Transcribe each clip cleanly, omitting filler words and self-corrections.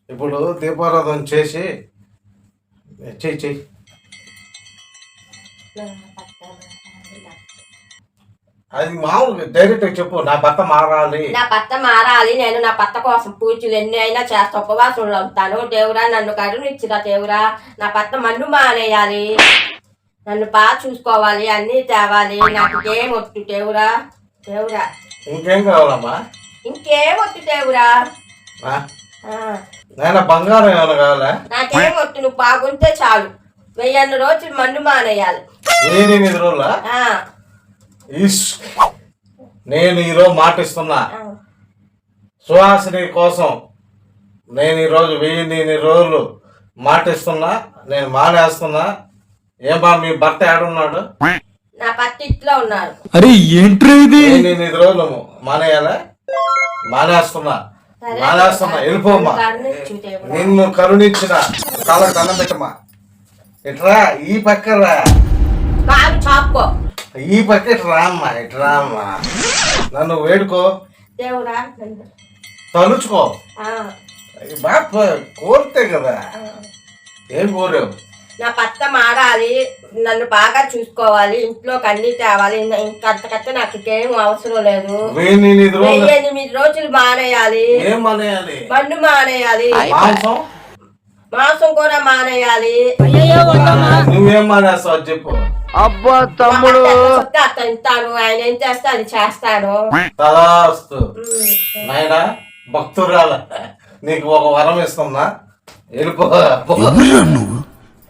ఇప్పుడు దీపారాధన చేసి చెయ్యి అది మామూలుగా డైరెక్ట్ చెప్పు, నా భర్త మారాలి, నా భర్త మారాలి, నేను నా భర్త కోసం పూజలు ఎన్ని అయినా చేస్తా, ఉపవాసంలో ఉంటాను. దేవురా నన్ను కరుణించిన దేవురా, నా భర్త మన్ను మానేయాలి, నన్ను బాగా చూసుకోవాలి, అన్నీ తేవాలి, నాకు ఏం వద్దు దేవురా. దేవురా ఇంకేం కావాలమ్మా? ఇంకేం వద్దు దేవురా. నాయన బంగారం ఏమైనా కావాలా? నాకేం వద్దు, నువ్వు బాగుంటే చాలు. 1000 రోజులు మన్ను మానేయాలి. 8 రోజులా? నేను ఈరోజు మాటిస్తున్నా, సుహాసిని కోసం నేను ఈరోజు 1000 రోజులు మాటిస్తున్నా, నేను మానేస్తున్నా. ఏమా మీ భర్త ఏడున్నాడు? నా భర్త ఇంట్లో ఉన్నాడు. అరే ఏంట్రీ ఇది? 8 రోజులు మానేయాలా? మానేస్తున్నా, వెళ్ళిపోమ్మా. నిన్ను కరుణించిన చాలా దండం పెట్టమ్మా. ఇట్రా, ఈ పక్కరా, ఈ పక్క ఇట్రామ్మా, ఇట్రామ్మా. నన్ను వేడుకో దేవుడా, తలుచుకో. బాగా కోరితే కదా. ఏం కోరావు? నా భర్త మారాలి, నన్ను బాగా చూసుకోవాలి, ఇంట్లోకి అన్ని తేవాలి. ఇంకంతకంటే నాకు ఇంకేం అవసరం లేదు. 8 రోజులు మానేయాలి. ఏం మానేయాలి? మన్ను మానేయాలి, మాంసం కూడా మానేయాలి. నువ్వేం మానేస్తావు చెప్పు. అబ్బా తమ్ముడు, తింటాను, ఆయన ఏం చేస్తా అది చేస్తాను. తదాస్తు. నాయనా భక్తురాల, నీకు ఒక వరం ఇస్తున్నా, వెళ్ళిపో. నువ్వు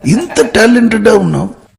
ఇంత టాలెంటెడ్ ఉన్నావు.